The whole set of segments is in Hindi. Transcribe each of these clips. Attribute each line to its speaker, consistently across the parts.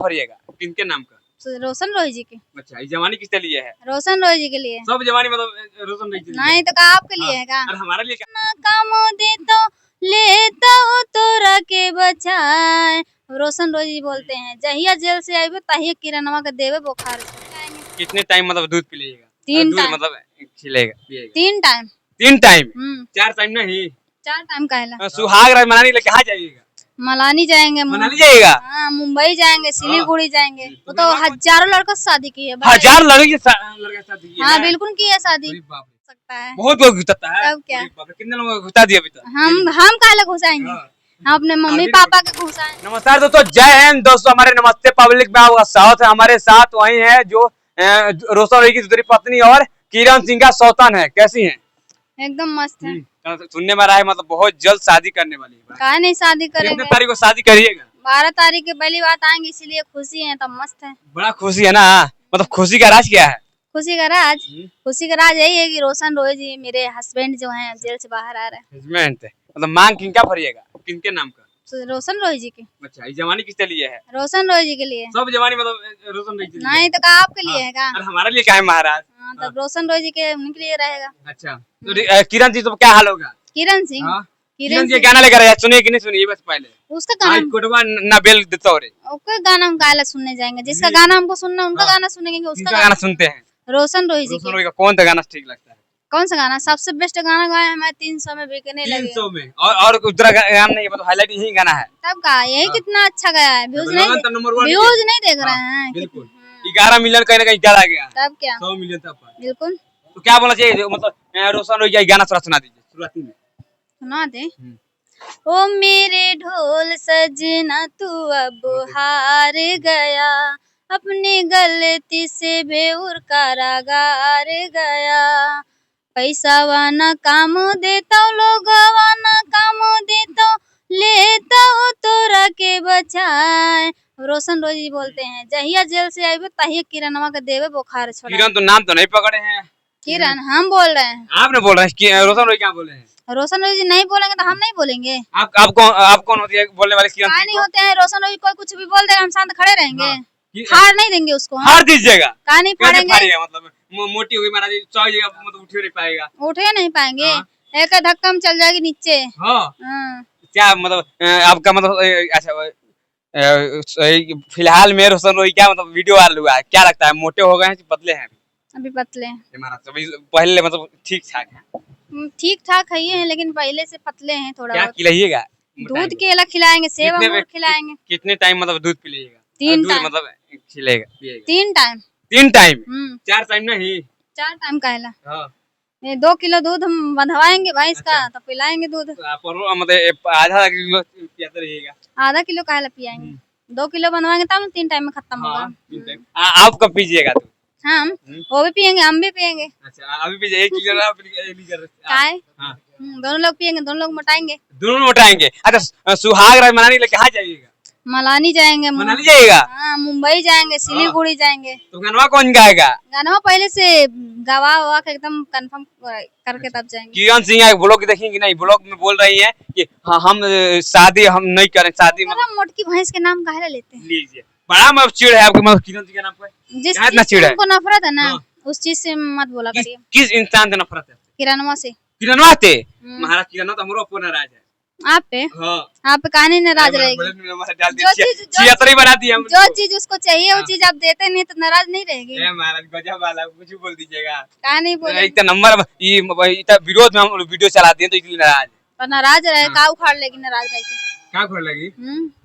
Speaker 1: भरिएगा किनके नाम का?
Speaker 2: रोशन रोही जी की।
Speaker 1: अच्छा, ये जवानी किसके लिए है?
Speaker 2: रोशन रोही जी के लिए।
Speaker 1: सब जवानी मतलब रोशन रोही जी
Speaker 2: नहीं तो का आपके लिए है का?
Speaker 1: और हमारे लिए क्या?
Speaker 2: ना काम दे तो लेता हो तोरा के बचाए। रोशन रोही जी बोलते हैं जहिया जेल से आइबे तहिया किरणवा के देवे बुखार।
Speaker 1: कितने टाइम मतलब दूध पिलाइएगा?
Speaker 2: 3
Speaker 1: दूध
Speaker 2: टाइम।
Speaker 1: मतलब खिलाएगा पिएगा?
Speaker 2: 3 टाइम।
Speaker 1: 3 टाइम? 4 टाइम नहीं?
Speaker 2: 4 टाइम काहेला?
Speaker 1: सुहाग रात मनाने के लिए कहाँ जाइएगा?
Speaker 2: मलानी जाएंगे।
Speaker 1: मनाली जाइएगा?
Speaker 2: हाँ, मुंबई जाएंगे, सिलीगुड़ी जाएंगे। वो तो हजारों लड़कों से शादी की है।
Speaker 1: हजार लड़की लड़के शादी की है?
Speaker 2: हाँ बिल्कुल की है शादी। सकता है
Speaker 1: बहुत लोग घुसाता है।
Speaker 2: तब क्या?
Speaker 1: कितने लोगों को घुसा दिया अभी तक?
Speaker 2: हम काहे घुसाएंगे? हम अपने मम्मी पापा के घुसाएं।
Speaker 1: नमस्कार दोस्तों, जय हिंद दोस्तों। हमारे नमस्ते पब्लिक में आपका स्वागत है। हमारे साथ वही है जो रोशन रोही की दूसरी पत्नी और किरण सिंह का सौतन है। कैसी हैं?
Speaker 2: एकदम मस्त है।
Speaker 1: सुनने में रहा है मतलब बहुत जल्द शादी करने वाली है।
Speaker 2: काहे नहीं शादी करेंगे?
Speaker 1: कितने तारीख को शादी करिएगा?
Speaker 2: 12 तारीख की पहली बात आएंगी, इसीलिए खुशी है। तब मस्त है।
Speaker 1: बड़ा खुशी है ना? मतलब खुशी का राज क्या है?
Speaker 2: खुशी का राज? खुशी का राज यही है कि रोशन रोही जी मेरे हस्बैंड जो हैं जेल से बाहर आ रहे हैं।
Speaker 1: हस्बैंड मतलब मांग किनका भरिएगा? किनके नाम का?
Speaker 2: रोशन रोही जी की।
Speaker 1: अच्छा, ये जवानी किसके लिए है?
Speaker 2: रोशन रोही जी के लिए।
Speaker 1: सब जवानी मतलब रोशन रोही जी?
Speaker 2: नहीं तो का आपके लिए है का?
Speaker 1: और हमारे लिए क्या है महाराज?
Speaker 2: हाँ, तब रोशन रोही जी के उनके लिए रहेगा।
Speaker 1: अच्छा, तो किरण जी तो क्या हाल होगा?
Speaker 2: किरण सिंह।
Speaker 1: किरण जी गाना लेकर आया, सुनिए कि नहीं सुनिए? बस पहले
Speaker 2: उसका गाना
Speaker 1: कोटवा ना बेल देता रे।
Speaker 2: ओके, गाना हम काहे सुनने जाएंगे? जिसका गाना हमको सुनना उनका गाना सुनेंगे। उसका
Speaker 1: गाना सुनते हैं
Speaker 2: रोशन रोही जी
Speaker 1: रोशन रोही का कौन सा गाना ठीक लगता है?
Speaker 2: कौन सा गाना सबसे बेस्ट गाना गाया हमारे 300 में बिकने लगे?
Speaker 1: 300 में और दूसरा गाना नहीं है, मतलब हाईलाइट यही गाना है।
Speaker 2: तब का यही कितना अच्छा गया है। व्यूज नहीं देख रहे हैं।
Speaker 1: बिल्कुल 11 मिलियन कहीं ना कहीं चला गया।
Speaker 2: तब क्या
Speaker 1: 100 मिलियन तब
Speaker 2: बिल्कुल।
Speaker 1: तो क्या बोलना चाहिए मतलब रोशन रोही का गाना थोड़ा सुना दीजिए शुरुआती में।
Speaker 2: सुना दे। ओ मेरे ढोल सजना तू अब हार गया, अपनी गलती से बेउर कारागार गया। पैसा वाना काम देता लोग वाना काम देता लेता हो तोरा के बचाए। रोशन रोही जी बोलते हैं जहिया जेल से आइबे तहिया किरणवा के देवे बुखार छोड़ा।
Speaker 1: किरण तो नाम तो नहीं पकड़े हैं।
Speaker 2: किरण हम बोल रहे हैं।
Speaker 1: आपने बोल रहे हैं रोशन रोही क्या बोले हैं?
Speaker 2: रोशन रोही जी नहीं बोलेंगे तो हम नहीं बोलेंगे।
Speaker 1: आप कौन होती है बोलने वाले? किरण
Speaker 2: नहीं होते हैं। रोशन रोही कोई कुछ भी बोल देगा हम शांत खड़े रहेंगे। हार नहीं देंगे उसको।
Speaker 1: हार दीजिएगा?
Speaker 2: कहा नहीं फाड़ेंगे।
Speaker 1: मतलब मोटी होगी महाराज, मतलब उठ नहीं पाएगा।
Speaker 2: उठे नहीं पाएंगे। एक धक्का में चल जाएगी नीचे।
Speaker 1: क्या मतलब आपका मतलब अच्छा फिलहाल में रोशन रोही क्या मतलब वीडियो वायरल हुआ है, क्या लगता है मोटे हो गए हैं कि पतले हैं?
Speaker 2: अभी पतले हैं।
Speaker 1: पहले मतलब ठीक ठाक है।
Speaker 2: ठीक ठाक है लेकिन पहले से पतले हैं थोड़ा।
Speaker 1: क्या खिलाइएगा?
Speaker 2: दूध केला खिलाएंगे, सेब अंगूर खिलाएंगे।
Speaker 1: कितने टाइम मतलब दूध पिलाइएगा?
Speaker 2: 3 टाइम
Speaker 1: मतलब खिलाएगा?
Speaker 2: 3 टाइम।
Speaker 1: 3 टाइम? 4 टाइम नहीं?
Speaker 2: 4 टाइम काहेला? 2 किलो दूध हम बंधवाएंगे भैंस का तो पिलाएंगे दूध।
Speaker 1: मतलब आधा किलो पियाते रहिएगा?
Speaker 2: आधा किलो काहेला पियाएंगे? 2 किलो बनवाएंगे तब 3 टाइम में खत्म होगा।
Speaker 1: आप कब पीजिएगा दूध?
Speaker 2: हम वो भी पियेंगे, हम भी पियेंगे।
Speaker 1: अच्छा, अभी पीजिए 1 लीटर।
Speaker 2: दोनों लोग पियेंगे, दोनों लोग मोटाएंगे।
Speaker 1: दोनों मोटाएंगे। अच्छा, सुहाग रात मनाने के लिए कहाँ जाइएगा?
Speaker 2: मलानी जाएंगे।
Speaker 1: मनाली जाइएगा?
Speaker 2: हाँ, मुंबई जाएंगे, सिलीगुड़ी जाएंगे।
Speaker 1: तो गाना कौन गाएगा? गाना
Speaker 2: पहले से गवा हुआ के एकदम कंफर्म करके तब जाएंगे।
Speaker 1: किरण सिंह ब्लॉग देखेंगे नहीं? ब्लॉग में बोल रही है कि हाँ हम शादी हम नहीं करें। शादी मतलब
Speaker 2: मोटकी भैंस के नाम काहे लेते हैं?
Speaker 1: लीजिए, बड़ा मतलब चिड़ है आपके मतलब किरण सिंह के नाम पे?
Speaker 2: जिस चीज को नफरत है ना उस चीज से मत बोला करिए।
Speaker 1: किस इंसान से नफरत है?
Speaker 2: किरणवा से।
Speaker 1: किरणवा से? महाराज किरणवा तो हमरो ऊपर नाराज है।
Speaker 2: आप पे? आप पे कहानी नाराज रहेगी। जो चीज उसको चाहिए वो चीज आप देते नहीं तो नाराज नहीं रहेगी।
Speaker 1: महाराज गजब वाला, कुछ बोल दीजिएगा।
Speaker 2: कहा नहीं बोले?
Speaker 1: इतना नंबर विरोध में हम वीडियो चलाते हैं तो इसलिए नाराज है।
Speaker 2: नाराज रहे का उखाड़ लेगी? नाराज रहेगी
Speaker 1: क्या उखाड़ लेगी?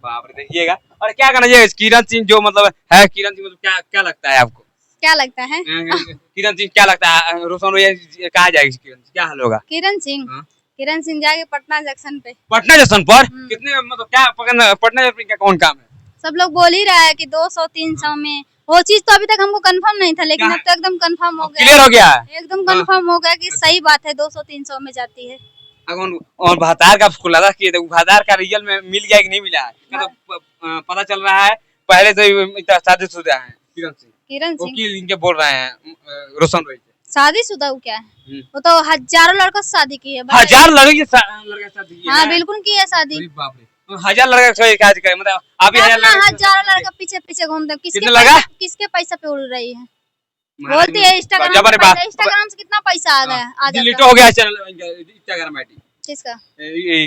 Speaker 1: बाप रे, देखिएगा। और क्या करना चाहिए किरण सिंह जो मतलब है? किरण सिंह मतलब क्या लगता है आपको?
Speaker 2: क्या लगता है?
Speaker 1: किरण सिंह क्या लगता है? रोशन रोही कहाँ जाएगी? किरण क्या हाल होगा?
Speaker 2: किरण सिंह जाएगी पटना जंक्शन पे।
Speaker 1: पटना जंक्शन पर? कितने मतलब क्या पटना जंक्शन का कौन काम है?
Speaker 2: सब लोग बोल ही रहा है कि 200-300 में। वो चीज तो अभी तक हमको कंफर्म नहीं था लेकिन अब तो एकदम कंफर्म हो गया।
Speaker 1: क्लियर हो गया?
Speaker 2: एकदम कंफर्म हो गया कि सही बात है 200-300 में जाती है।
Speaker 1: और भातार का खुला था कि भातार का रियल में मिल गया कि नहीं मिला है? पता चल रहा है पहले से शादीशुदा है किरण सिंह इनके बोल रहे हैं रोशन रोही।
Speaker 2: शादीशुदा वो क्या है? वो तो हजारों लड़कों से शादी की है।
Speaker 1: 1000 लड़की शादी की है?
Speaker 2: हाँ बिल्कुल की है शादी।
Speaker 1: 1000 लड़का कोई काज करे, मतलब आप ही 1000 लड़का
Speaker 2: हजारों लड़का पीछे पीछे घूमते हैं।
Speaker 1: कितने लगा?
Speaker 2: किसके पैसा पे उड़ रही है? बोलती है इंस्टाग्राम से कितना पैसा आ गया, आ
Speaker 1: डिलीट हो गया चैनल इंस्टाग्राम आईडी
Speaker 2: किसका?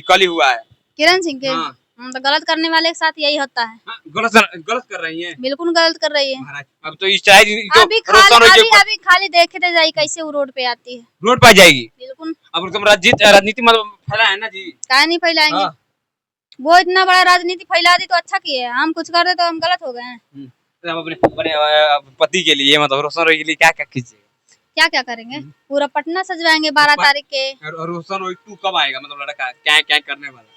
Speaker 1: कल ही हुआ है
Speaker 2: किरण सिंह के। तो गलत करने वाले के साथ यही होता है।
Speaker 1: गलत कर रही है,
Speaker 2: बिल्कुल गलत कर रही है।
Speaker 1: अब तो इस अभी
Speaker 2: खाली देखते जाइए कैसे वो रोड पे आती है,
Speaker 1: रोड पे जाएगी
Speaker 2: बिल्कुल।
Speaker 1: अब तुम राजनीति मतलब फैला है ना जी,
Speaker 2: क्या नहीं फैलाएंगे। वो इतना बड़ा राजनीति फैला दी तो अच्छा किया, हम कुछ कर रहे तो हम गलत हो गए हैं।
Speaker 1: अपने पति के लिए मतलब रोशन रोई के लिए क्या क्या कीजिएगा?
Speaker 2: क्या क्या करेंगे? पूरा पटना सजवाएंगे 12 तारीख के।
Speaker 1: और रोशन रोई 2 कब आएगा? मतलब लड़का क्या क्या करने वाला?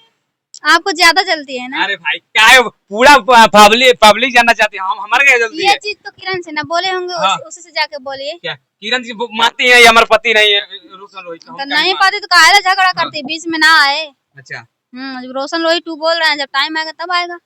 Speaker 2: आपको ज्यादा जल्दी है ना?
Speaker 1: अरे भाई क्या है, पूरा पब्लिक जानना चाहती है, हम हमारे क्या जल्दी
Speaker 2: ये चीज तो किरण से ना बोले होंगे। हाँ। उसी से जाके बोलिए।
Speaker 1: क्या किरण जी मानती है हमारे पति नहीं है रोशन रोई?
Speaker 2: तो नहीं पाती तो काहे झगड़ा करती, बीच में ना आए।
Speaker 1: अच्छा
Speaker 2: रोशन रोई 2 बोल रहे हैं, जब टाइम आएगा तब आएगा।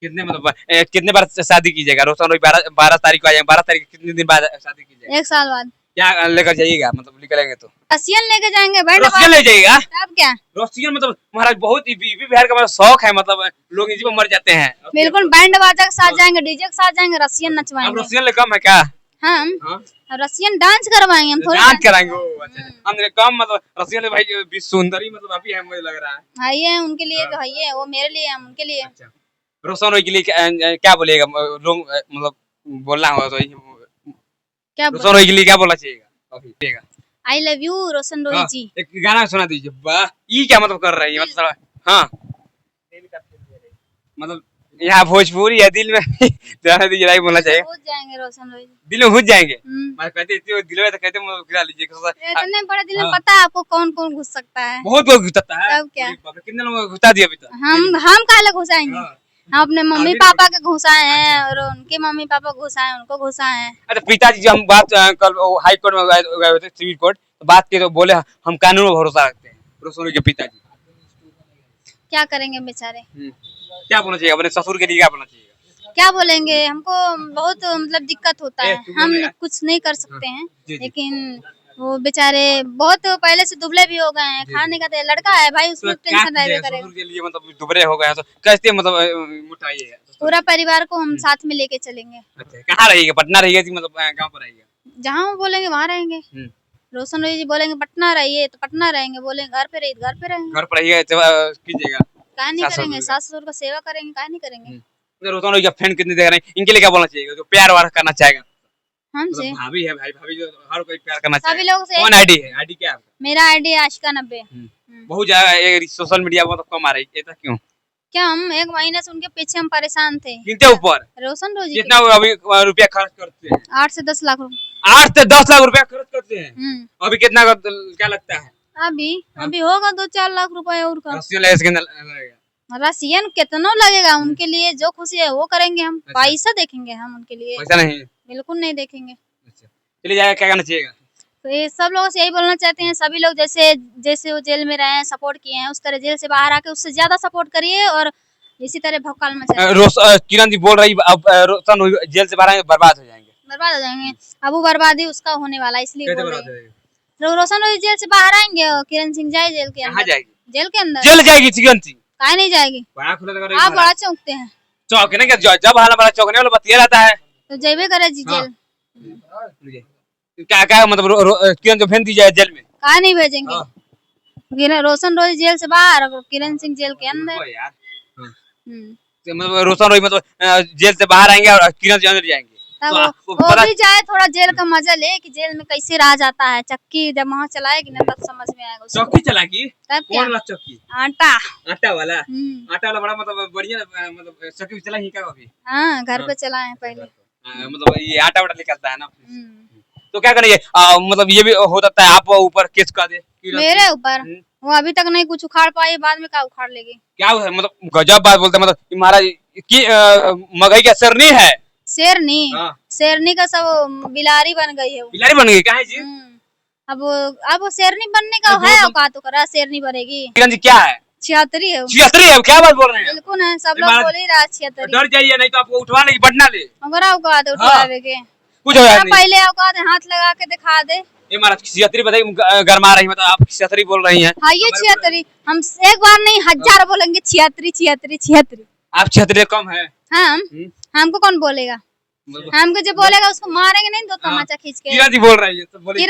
Speaker 1: कितने मतलब कितने बार शादी कीजिएगा? रोशन रोई 12 तारीख को आ जाएंगे, 12 तारीख कितने दिन बाद शादी कीजिएगा?
Speaker 2: 1 साल बाद।
Speaker 1: क्या लेकर जाइएगा? मतलब निकलेंगे तो
Speaker 2: रसियन लेके जाएंगे,
Speaker 1: रसियन ले जाइएगा।
Speaker 2: अब क्या
Speaker 1: रसियन मतलब महाराज बहुत ही बीवी बिहार का मतलब शौक है, मतलब लोग इसी में मर जाते हैं।
Speaker 2: बिल्कुल बैंड बाजा के साथ जाएंगे, डीजे के साथ जाएंगे, रसियन नचवाएंगे।
Speaker 1: रसियन ले कम है क्या?
Speaker 2: हम रसियन डांस करवाएंगे, हम थोड़ी
Speaker 1: डांस कराएंगे। अच्छा हम कम मतलब रसियन ले भाई सुंदरी मतलब आप ही है, मुझे लग रहा है।
Speaker 2: भाई है उनके लिए तो है ये, वो मेरे लिए, हम उनके लिए।
Speaker 1: अच्छा रोशन रोई के लिए क्या बोलेगा? लोग मतलब बोलना होगा तो क्या रोशन रोई के लिए क्या बोलना चाहिए?
Speaker 2: आई लव यू रोशन रोई जी।
Speaker 1: एक गाना सुना दीजिए। वाह ये क्या मतलब कर रही है? मतलब हाँ मतलब यहाँ भोजपुरी है, दिल में जाना दीजिए बोलना चाहिए।
Speaker 2: घुस जाएंगे रोशन रोई,
Speaker 1: दिल में घुस जाएंगे। मैं कहते इतने दिल में तो कहते गिरा लीजिए।
Speaker 2: इतने बड़े दिल में पता है आपको कौन कौन घुस सकता है?
Speaker 1: बहुत लोग घुसता है।
Speaker 2: तब क्या
Speaker 1: कितने लोग घुसा दिया अभी तक?
Speaker 2: हम काहे घुसाएंगे? हम अपने मम्मी पापा के घुसाए हैं और उनके मम्मी पापा घुसाए, उनको घुसाए हैं। अरे
Speaker 1: पिताजी जो हम बात कल हाई कोर्ट में गए थे, सिविल कोर्ट, तो बात की तो बोले हम कानून में भरोसा रखते हैं। रोशन के पिताजी
Speaker 2: क्या करेंगे बेचारे?
Speaker 1: क्या बोलना चाहिए अपने ससुर के लिए? क्या बोलना चाहिए?
Speaker 2: क्या बोलेंगे? हमको बहुत मतलब दिक्कत होता है, हम कुछ नहीं कर सकते हैं। लेकिन वो बेचारे बहुत पहले से दुबले भी हो गए हैं, खाने का लड़का है भाई, उसमें टेंशन रहेगा करेगा। ससुर के लिए मतलब दुबले हो गए हैं तो कैसे मतलब मुटाइए? पूरा परिवार को हम साथ में लेके चलेंगे। अच्छा
Speaker 1: कहाँ रहिएगा? पटना रहिएगा मतलब गाँव पर रहिएगा?
Speaker 2: जहाँ वो बोलेंगे वहाँ रहेंगे। रोशन रोई जी बोलेंगे पटना रहिए तो पटना रहेंगे, बोलेंगे घर पे रहिए घर पे रहेंगे।
Speaker 1: घर पर रहिए कीजिएगा,
Speaker 2: क्या नहीं करेंगे? सास ससुर का सेवा करेंगे, क्या नहीं करेंगे?
Speaker 1: रोशन रोई का फैन कितने देख रहे हैं, इनके लिए क्या बोलना चाहिए? जो प्यार वार करना चाहेगा
Speaker 2: हमसे,
Speaker 1: भाभी है भाई, भाभी जो हर कोई प्यार करना
Speaker 2: चाहिए। सभी लोगों से।
Speaker 1: कौन आईडी है? आईडी क्या है आपका?
Speaker 2: मेरा आईडी आशिका 90।
Speaker 1: बहुत ज्यादा सोशल मीडिया पर कम आ रही है, ऐसा क्यों?
Speaker 2: क्या हम 1 महीने से उनके पीछे हम परेशान थे।
Speaker 1: कितने ऊपर?
Speaker 2: रोशन रोजी
Speaker 1: कितना अभी रुपया खर्च करते हैं?
Speaker 2: 8 से 10 लाख रुपए।
Speaker 1: 8 से 10 लाख रुपया खर्च करते हैं। अभी कितना क्या लगता है?
Speaker 2: अभी होगा 2-4 लाख रुपए और का। रसियन कितना लगेगा? उनके लिए जो खुशी है वो करेंगे हम। पैसा देखेंगे हम उनके लिए? पैसा नहीं, बिल्कुल नहीं देखेंगे।
Speaker 1: चलिए जाएगा, क्या करना चाहिए?
Speaker 2: तो ये सब लोगों से यही बोलना चाहते हैं, सभी लोग जैसे वो जेल में रहे हैं, सपोर्ट किए हैं, उस तरह जेल से बाहर आके उससे ज्यादा सपोर्ट करिए और इसी तरह भौकाल मचाइए।
Speaker 1: किरण जी बोल रही अब रोशन जेल से बाहर आएंगे बर्बाद हो जाएंगे।
Speaker 2: अब वो बर्बादी उसका होने वाला, इसलिए बोल रहे हैं। रोशन रोई जेल से बाहर आएंगे और किरण सिंह जाए जेल के अंदर। जेल के अंदर
Speaker 1: जेल जाएगी किरण सिंह?
Speaker 2: काहे नहीं जाएगी? आप बड़ा चौंकते हैं।
Speaker 1: चौंकने का जब हाल बड़ा चौंकने वाला बतिया रहता है
Speaker 2: तो जेबे करे जी जेल।
Speaker 1: क्या क्या मतलब किरण को भेज दी जाए जेल में?
Speaker 2: काहे नहीं भेजेंगे? रोशन रोई जेल से बाहर और किरण सिंह जेल के अंदर।
Speaker 1: मतलब रोशन रोई मतलब जेल से बाहर आएंगे और किरण सिंह अंदर जाएंगे।
Speaker 2: वो भी जाए, थोड़ा जेल का मजा ले कि जेल में कैसे रहा जाता है। चक्की जब वहाँ चलाएगी ना तब समझ में आएगा।
Speaker 1: चक्की चलाएगी? कौन वाला चक्की? आटा वाला? आटा वाला बड़ा मतलब बढ़िया मतलब चक्की चला ही क्या अभी?
Speaker 2: हाँ घर पे चलाए पहले।
Speaker 1: मतलब ये आटा वाटा निकलता है ना, तो क्या करेंगे? मतलब ये भी हो सकता है आप ऊपर केस कर दे
Speaker 2: मेरे ऊपर। वो अभी तक नहीं कुछ उखाड़ पाई, बाद में क्या उखाड़ लेगी?
Speaker 1: क्या मतलब गजब बात बोलते हैं। मतलब महाराज की मगई का शेरनी है। शेरनी का सब बिलारी बन गई है। बिलारी बन गई? काहे जी?
Speaker 2: अब शेरनी बनने का है औकात तो करा, शेरनी बनेगी।
Speaker 1: किरण जी क्या है?
Speaker 2: 76 है।
Speaker 1: 76 है? क्या बात बोल रहे हैं?
Speaker 2: बिल्कुल है, सब लोग बोल ही रहा 76।
Speaker 1: डर जाइए नहीं तो आपको उठवा लेगी, पटना ले।
Speaker 2: हमारा औकात उठावे के
Speaker 1: कुछ हो जाए नहीं।
Speaker 2: पहले औकात हाथ लगा के दिखा दे।
Speaker 1: ये महाराज छिहत्तरी बताइए गरमा रही, मतलब आप छिहत्तरी बोल रही हैं।
Speaker 2: हाँ ये छिहत्तरी, हम एक बार नहीं 1000 बोलेंगे, छिहत्तरी छिहत्तरी छिहत्तरी।
Speaker 1: आप छिहत्तरी कम है।
Speaker 2: हम हमको कौन बोलेगा, हमको जो बोलेगा उसको मारेंगे नहीं, दो तमाचा खींच के।
Speaker 1: किरण जी बोल रही है तो बोलिए।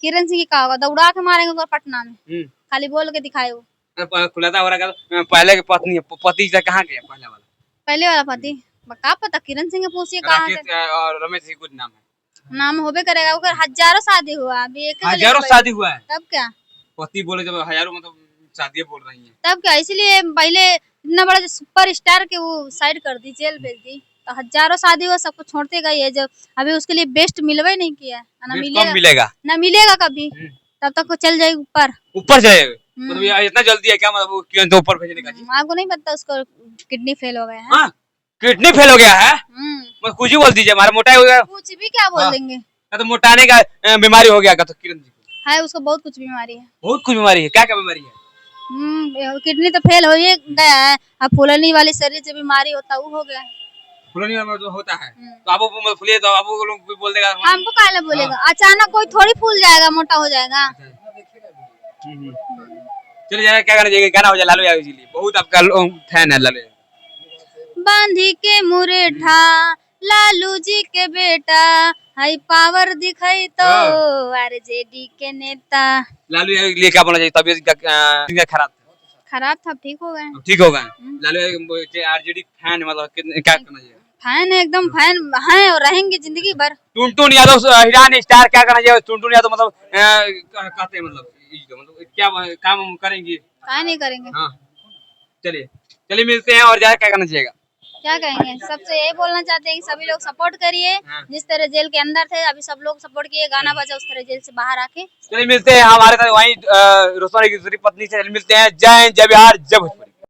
Speaker 2: किरण सिंह की कहा होगा, दौड़ा के मारेंगे पटना में, खाली बोल के दिखाए वो।
Speaker 1: खुलासा हो रहा है पहले की पत्नी पति कहाँ गया
Speaker 2: पहले वाला पति, का पता, किरण सिंह के पूछिए कहाँ से।
Speaker 1: और रमेश जी कुछ नाम है,
Speaker 2: नाम होबे करेगा, ओकर हजारों शादी हुआ, अभी एक
Speaker 1: हजारों शादी हुआ है।
Speaker 2: तब क्या
Speaker 1: पति बोले जब हजारों मतलब शादी बोल रही है,
Speaker 2: तब क्या, इसलिए पहले इतना बड़ा सुपर स्टार के वो साइड कर दी, जेल भेज दी, तो हजारों शादी हुआ, सबको छोड़ते गई है। जब अभी उसके लिए बेस्ट मिलवा ही नहीं किया, ना मिलेगा कभी, तब तक वो चल जाएगी ऊपर जाएगा।
Speaker 1: मतलब इतना जल्दी है क्या, मतलब क्यों तो ऊपर भेजने का?
Speaker 2: आपको नहीं पता उसको किडनी फेल हो गया है। हाँ?
Speaker 1: किडनी फेल हो गया है, कुछ ही बोल दीजिए, हमारा मोटा हो गया, कुछ भी क्या बोल देंगे, तो मोटाने का बीमारी हो गया तो किरण जी को
Speaker 2: है, उसको बहुत कुछ बीमारी है,
Speaker 1: बहुत कुछ बीमारी है। क्या क्या बीमारी है?
Speaker 2: किडनी तो फेल हो ही गया है, अब फूलनी वाली शरीर से बीमारी होता वो हो गया,
Speaker 1: फूलनी वाला जो होता है, तो आप फूलिए तो आप लोग बोल देगा,
Speaker 2: हमको काहे बोलेगा, अचानक कोई थोड़ी फूल जाएगा, मोटा हो जाएगा।
Speaker 1: चलिए यार, क्या करना चाहिए, गाना हो जाए लालू यादव जी लिए, बहुत आपका फैन है लालू।
Speaker 2: बांधी के मुरेठा लालू जी के बेटा, हाई पावर दिखाई तो आरजेडी के नेता। लालू
Speaker 1: यादव के लिए क्या बोलना चाहिए, तबीयत
Speaker 2: खराब था, ठीक हो गए,
Speaker 1: ठीक हो गए। लालू यादव आरजेडी फैन, मतलब क्या करना चाहिए?
Speaker 2: फैन है, एकदम फैन है और रहेंगे जिंदगी भर।
Speaker 1: टुनटुन यादव हिरान स्टार, क्या करना चाहिए? टुनटुन यादव मतलब कहते हैं, मतलब क्या काम करेंगे,
Speaker 2: क्या नहीं करेंगे।
Speaker 1: हाँ चलिए मिलते हैं, और ज्यादा क्या करना चाहिए?
Speaker 2: क्या कहेंगे, सबसे यही बोलना चाहते हैं कि सभी लोग सपोर्ट करिए। जिस तरह जेल के अंदर थे, अभी सब लोग सपोर्ट किए, गाना बजा उस तरह जेल से बाहर आके।
Speaker 1: चलिए मिलते हैं हमारे साथ वहीं रोशनी की दूसरी पत्नी से, मिलते हैं। जय हिंद, जय बिहार, जय भोजपुरी।